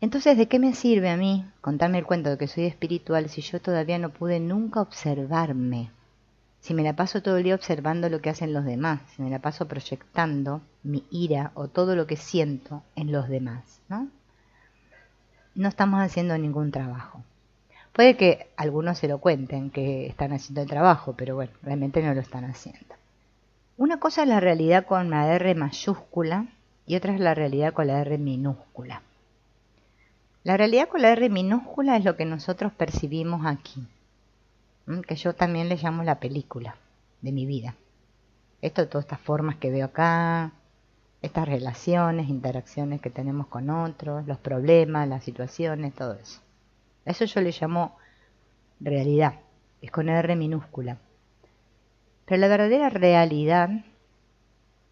Entonces, ¿de qué me sirve a mí contarme el cuento de que soy espiritual si yo todavía no pude nunca observarme? Si me la paso todo el día observando lo que hacen los demás, si me la paso proyectando mi ira o todo lo que siento en los demás, ¿no? No estamos haciendo ningún trabajo. Puede que algunos se lo cuenten que están haciendo el trabajo, pero bueno, realmente no lo están haciendo. Una cosa es la realidad con la R mayúscula y otra es la realidad con la R minúscula. La realidad con la R minúscula es lo que nosotros percibimos aquí, que yo también le llamo la película de mi vida. Todas estas formas que veo acá, estas relaciones, interacciones que tenemos con otros, los problemas, las situaciones, todo eso. A eso yo le llamo realidad, es con R minúscula. Pero la verdadera realidad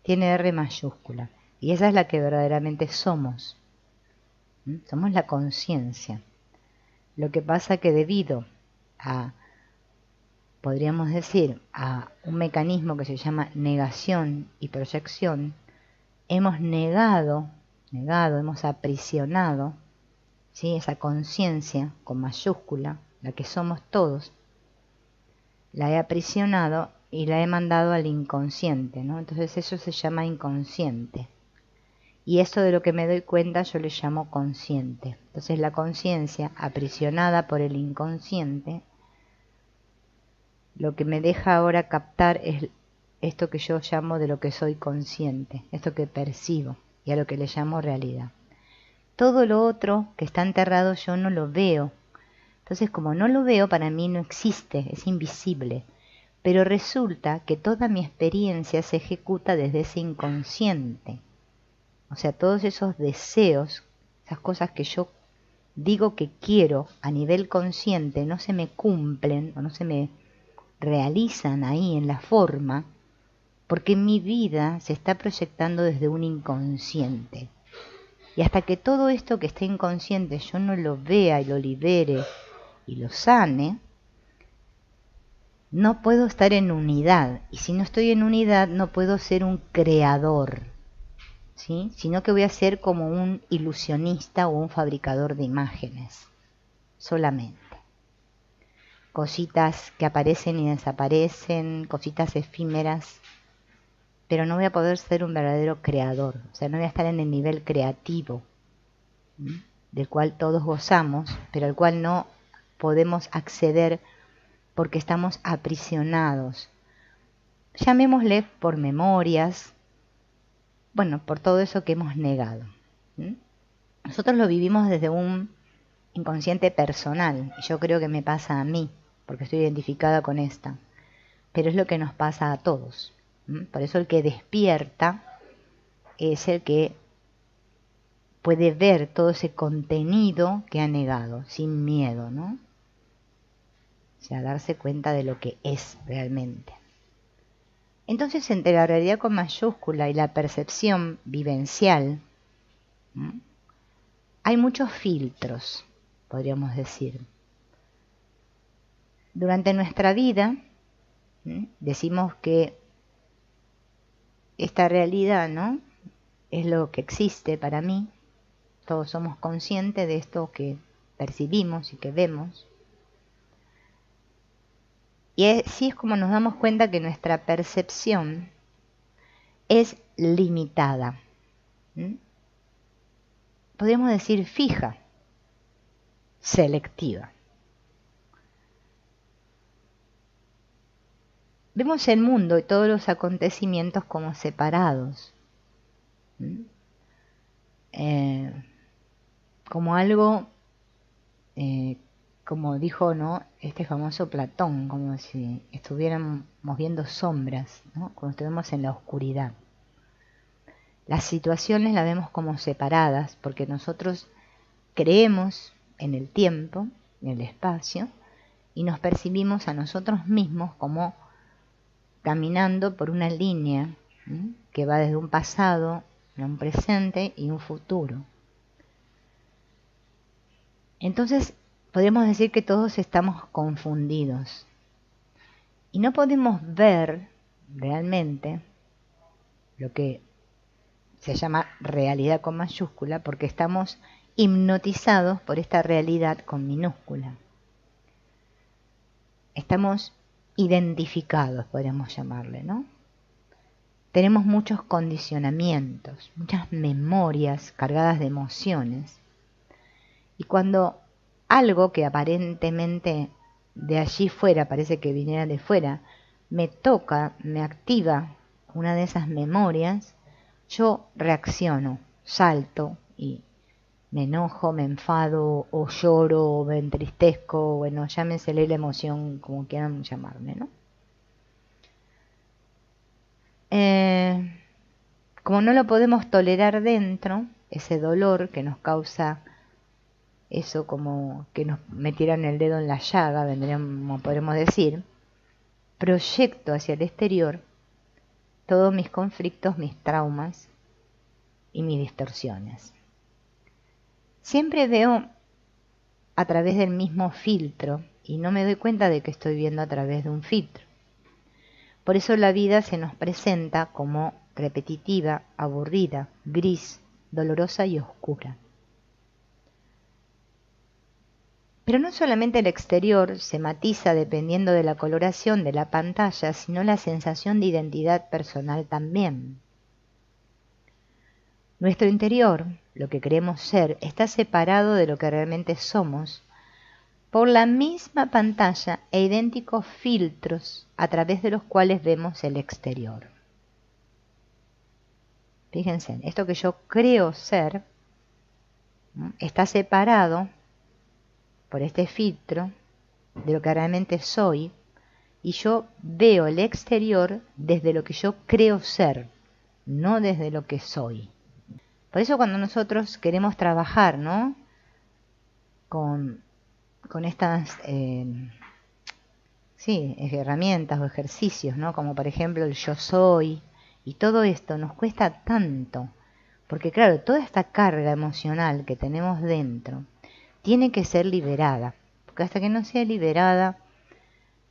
tiene R mayúscula y esa es la que verdaderamente somos. Somos la conciencia. Lo que pasa que debido a, podríamos decir, a un mecanismo que se llama negación y proyección, hemos negado, hemos aprisionado, ¿sí?, esa conciencia con mayúscula, la que somos todos, la he aprisionado y la he mandado al inconsciente, ¿no? Entonces eso se llama inconsciente. Y eso de lo que me doy cuenta yo le llamo consciente. Entonces la conciencia aprisionada por el inconsciente, lo que me deja ahora captar es esto que yo llamo de lo que soy consciente, esto que percibo y a lo que le llamo realidad. Todo lo otro que está enterrado yo no lo veo. Entonces como no lo veo, para mí no existe, es invisible. Pero resulta que toda mi experiencia se ejecuta desde ese inconsciente. O sea, todos esos deseos, esas cosas que yo digo que quiero a nivel consciente, no se me cumplen o no se me realizan ahí en la forma, porque mi vida se está proyectando desde un inconsciente. Y hasta que todo esto que está inconsciente yo no lo vea y lo libere y lo sane, no puedo estar en unidad. Y si no estoy en unidad, no puedo ser un creador, ¿sí?, sino que voy a ser como un ilusionista o un fabricador de imágenes, solamente. Cositas que aparecen y desaparecen, cositas efímeras, pero no voy a poder ser un verdadero creador, o sea, no voy a estar en el nivel creativo, ¿sí?, del cual todos gozamos, pero al cual no podemos acceder porque estamos aprisionados. Llamémosle por memorias, bueno, por todo eso que hemos negado. Nosotros lo vivimos desde un inconsciente personal, y yo creo que me pasa a mí, porque estoy identificada con esta, pero es lo que nos pasa a todos. Por eso el que despierta es el que puede ver todo ese contenido que ha negado, sin miedo, ¿no? O sea, darse cuenta de lo que es realmente. Entonces, entre la realidad con mayúscula y la percepción vivencial, hay muchos filtros, podríamos decir. Durante nuestra vida, decimos que esta realidad, ¿no?, es lo que existe para mí. Todos somos conscientes de esto que percibimos y que vemos. Y así es como nos damos cuenta que nuestra percepción es limitada. Podríamos decir fija, selectiva. Vemos el mundo y todos los acontecimientos como separados, como algo, como dijo, ¿no?, este famoso Platón, como si estuviéramos viendo sombras, ¿no?, como estuviéramos en la oscuridad. Las situaciones las vemos como separadas porque nosotros creemos en el tiempo, en el espacio, y nos percibimos a nosotros mismos como caminando por una línea que va desde un pasado a un presente y un futuro. Entonces, podemos decir que todos estamos confundidos y no podemos ver realmente lo que se llama realidad con mayúscula porque estamos hipnotizados por esta realidad con minúscula. Estamos identificados, podríamos llamarle, ¿no? Tenemos muchos condicionamientos, muchas memorias cargadas de emociones. Y cuando algo que aparentemente de allí fuera, parece que viniera de fuera, me toca, me activa una de esas memorias, yo reacciono, salto y me enojo, me enfado o lloro o me entristezco, bueno, llámensele la emoción como quieran llamarme, ¿no? Como no lo podemos tolerar dentro, ese dolor que nos causa eso como que nos metieran el dedo en la llaga, podremos decir, proyecto hacia el exterior todos mis conflictos, mis traumas y mis distorsiones. Siempre veo a través del mismo filtro y no me doy cuenta de que estoy viendo a través de un filtro. Por eso la vida se nos presenta como repetitiva, aburrida, gris, dolorosa y oscura. Pero no solamente el exterior se matiza dependiendo de la coloración de la pantalla, sino la sensación de identidad personal también. Nuestro interior, lo que queremos ser, está separado de lo que realmente somos por la misma pantalla e idénticos filtros a través de los cuales vemos el exterior. Fíjense, esto que yo creo ser está separado por este filtro de lo que realmente soy y yo veo el exterior desde lo que yo creo ser, no desde lo que soy. Por eso cuando nosotros queremos trabajar, ¿no?, con estas herramientas o ejercicios, ¿no?, como por ejemplo el yo soy, y todo esto nos cuesta tanto, porque claro, toda esta carga emocional que tenemos dentro tiene que ser liberada, porque hasta que no sea liberada,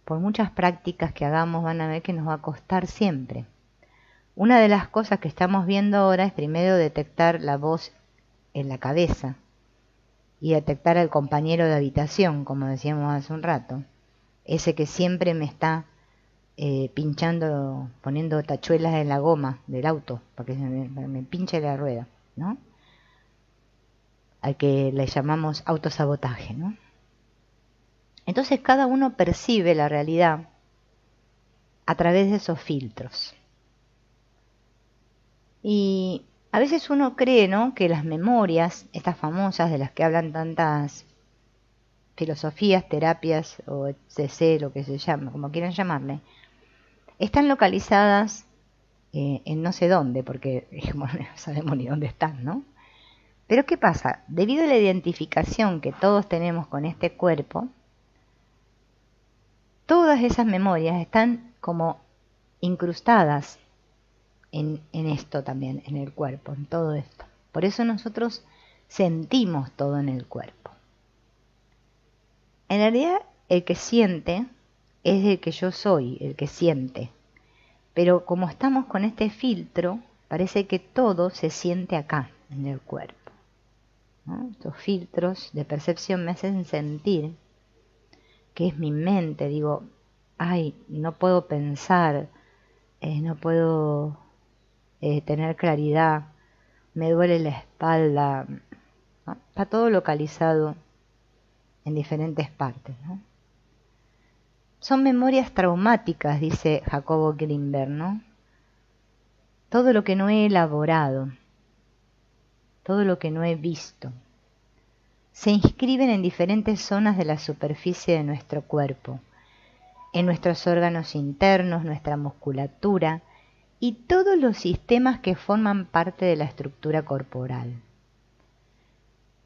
por muchas prácticas que hagamos van a ver que nos va a costar siempre. Una de las cosas que estamos viendo ahora es primero detectar la voz en la cabeza y detectar al compañero de habitación, como decíamos hace un rato, ese que siempre me está pinchando, poniendo tachuelas en la goma del auto, para que me pinche la rueda, ¿no? Al que le llamamos autosabotaje, ¿no? Entonces cada uno percibe la realidad a través de esos filtros. Y a veces uno cree, ¿no?, que las memorias, estas famosas de las que hablan tantas filosofías, terapias o etc., lo que se llama, como quieran llamarle, están localizadas en no sé dónde, porque no sabemos ni dónde están, ¿no? Pero ¿qué pasa? Debido a la identificación que todos tenemos con este cuerpo, todas esas memorias están como incrustadas en esto también, en el cuerpo, en todo esto. Por eso nosotros sentimos todo en el cuerpo. En realidad, el que siente es el que yo soy, el que siente. Pero como estamos con este filtro, parece que todo se siente acá, en el cuerpo, ¿no? Estos filtros de percepción me hacen sentir que es mi mente. Digo, ay, no puedo pensar, no puedo tener claridad, me duele la espalda, ¿no? Está todo localizado en diferentes partes, ¿no? Son memorias traumáticas, dice Jacobo Grinberg, ¿no? Todo lo que no he elaborado, todo lo que no he visto, se inscriben en diferentes zonas de la superficie de nuestro cuerpo, en nuestros órganos internos, nuestra musculatura y todos los sistemas que forman parte de la estructura corporal.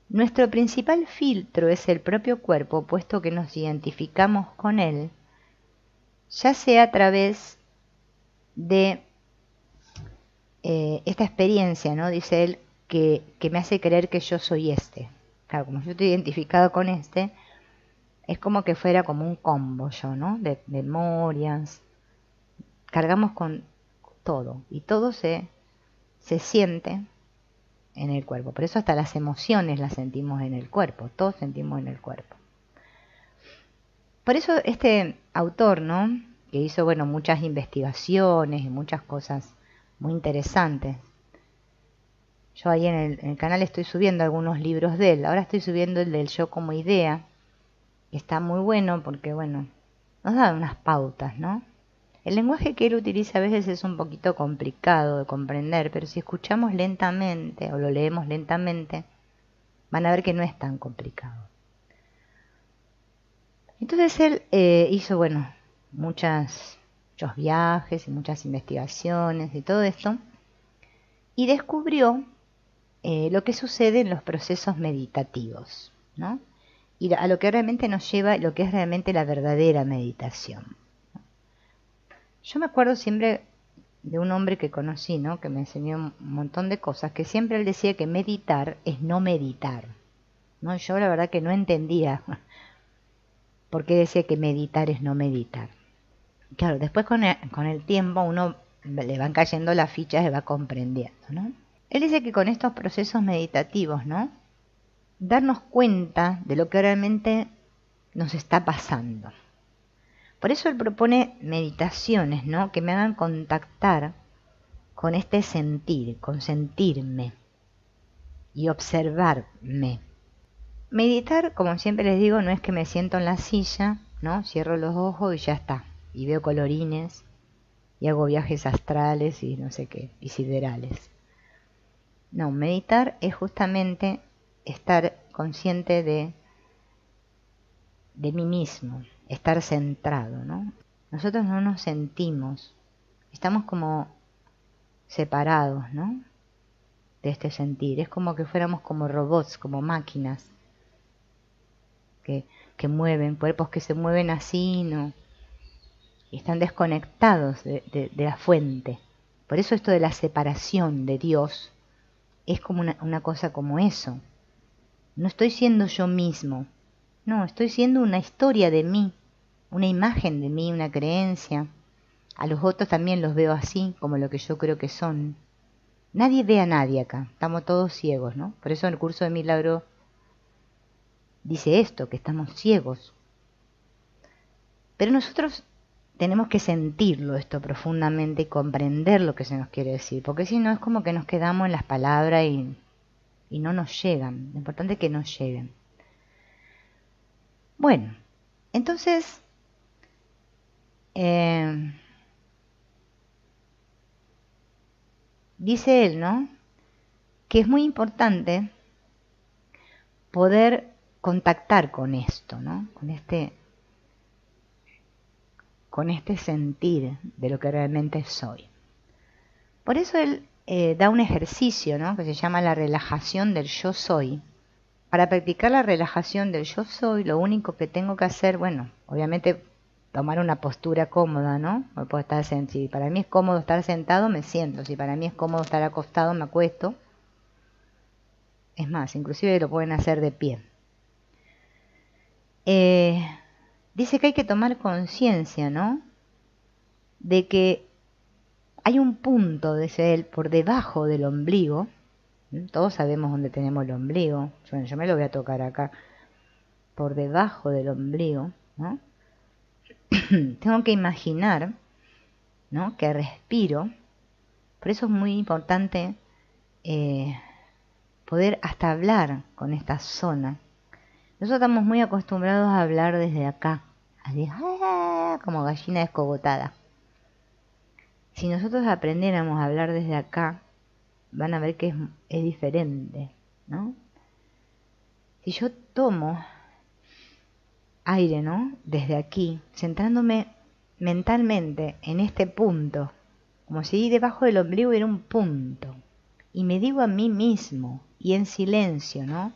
Nuestro principal filtro es el propio cuerpo, puesto que nos identificamos con él, ya sea a través de esta experiencia, ¿no?, dice él, que me hace creer que yo soy este. Claro, como yo estoy identificado con este, es como que fuera como un combo yo, ¿no?, de memorias. Cargamos con todo y todo se siente en el cuerpo. Por eso hasta las emociones las sentimos en el cuerpo, todos sentimos en el cuerpo. Por eso este autor, ¿no?, que hizo, bueno, muchas investigaciones y muchas cosas muy interesantes. Yo ahí en el canal estoy subiendo algunos libros de él. Ahora estoy subiendo el del yo como idea, que está muy bueno porque, bueno, nos da unas pautas, ¿no? El lenguaje que él utiliza a veces es un poquito complicado de comprender, pero si escuchamos lentamente o lo leemos lentamente, van a ver que no es tan complicado. Entonces él hizo, bueno, muchos viajes y muchas investigaciones y todo esto, y descubrió lo que sucede en los procesos meditativos, ¿no? Y a lo que realmente nos lleva, lo que es realmente la verdadera meditación. Yo me acuerdo siempre de un hombre que conocí, ¿no?, que me enseñó un montón de cosas, que siempre él decía que meditar es no meditar, ¿no? Yo la verdad que no entendía por qué decía que meditar es no meditar. Claro, después con el tiempo uno le van cayendo las fichas y va comprendiendo, ¿no? Él dice que con estos procesos meditativos, ¿no?, darnos cuenta de lo que realmente nos está pasando. Por eso él propone meditaciones, ¿no?, que me hagan contactar con este sentir, con sentirme y observarme. Meditar, como siempre les digo, no es que me siento en la silla, ¿no?, cierro los ojos y ya está, y veo colorines y hago viajes astrales y no sé qué, y siderales. No, meditar es justamente estar consciente de mí mismo, estar centrado, ¿no? Nosotros no nos sentimos, estamos como separados, ¿no?, de este sentir. Es como que fuéramos como robots, como máquinas que mueven, cuerpos que se mueven así, ¿no?, y están desconectados de la fuente. Por eso esto de la separación de Dios es como una cosa como eso. No estoy siendo yo mismo, no, estoy siendo una historia de mí, una imagen de mí, una creencia. A los otros también los veo así, como lo que yo creo que son. Nadie ve a nadie acá, estamos todos ciegos, ¿no? Por eso el curso de milagro dice esto, que estamos ciegos. Pero nosotros tenemos que sentirlo esto profundamente y comprender lo que se nos quiere decir, porque si no es como que nos quedamos en las palabras y no nos llegan. Lo importante es que nos lleguen. Bueno, entonces dice él, ¿no?, que es muy importante poder contactar con esto, ¿no?, con este sentir de lo que realmente soy. Por eso él da un ejercicio, ¿no?, que se llama la relajación del yo soy. Para practicar la relajación del yo soy, lo único que tengo que hacer, bueno, obviamente tomar una postura cómoda, ¿no? Puedo estar si para mí es cómodo estar sentado, me siento. Si para mí es cómodo estar acostado, me acuesto. Es más, inclusive lo pueden hacer de pie. Dice que hay que tomar conciencia, ¿no?, de que hay un punto, dice él, por debajo del ombligo. Todos sabemos dónde tenemos el ombligo. Bueno, yo me lo voy a tocar acá. Por debajo del ombligo, ¿no? Tengo que imaginar, ¿no?, que respiro. Por eso es muy importante poder hasta hablar con esta zona. Nosotros estamos muy acostumbrados a hablar desde acá, así, como gallina descogotada. Si nosotros aprendiéramos a hablar desde acá, van a ver que es diferente, ¿no? Si yo tomo aire, ¿no?, desde aquí, centrándome mentalmente en este punto, como si debajo del ombligo hubiera un punto, y me digo a mí mismo, y en silencio, ¿no?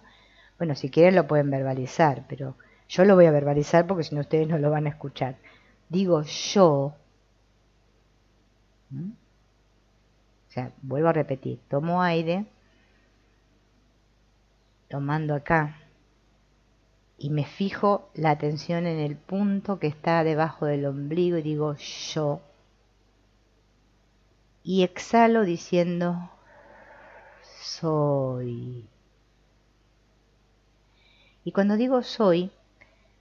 Bueno, si quieren lo pueden verbalizar, pero yo lo voy a verbalizar porque si no ustedes no lo van a escuchar. Digo yo, ¿no? O sea, vuelvo a repetir, tomo aire, tomando acá, y me fijo la atención en el punto que está debajo del ombligo y digo yo. Y exhalo diciendo soy. Y cuando digo soy,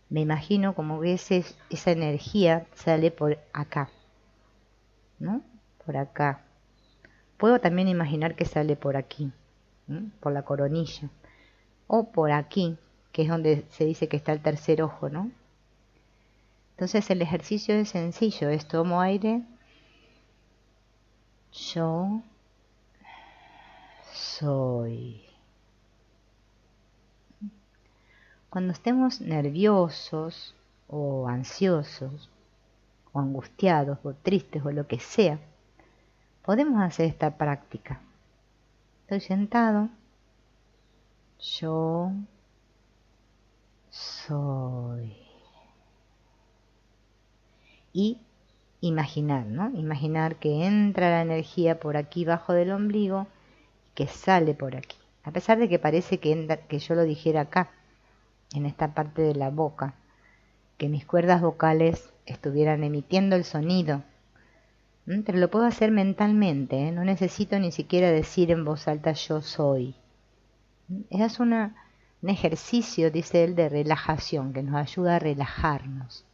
me imagino como que esa energía sale por acá, ¿no? Por acá. Puedo también imaginar que sale por aquí, ¿no? Por la coronilla. O por aquí, que es donde se dice que está el tercer ojo, ¿no? Entonces el ejercicio es sencillo, es tomo aire, yo soy. Cuando estemos nerviosos o ansiosos o angustiados o tristes o lo que sea, podemos hacer esta práctica. Estoy sentado, yo soy. Y imaginar, ¿no? Imaginar que entra la energía por aquí bajo del ombligo y que sale por aquí. A pesar de que parece que yo lo dijera acá, en esta parte de la boca, que mis cuerdas vocales estuvieran emitiendo el sonido. Pero lo puedo hacer mentalmente, ¿eh? No necesito ni siquiera decir en voz alta yo soy. Es un ejercicio, dice él, de relajación, que nos ayuda a relajarnos.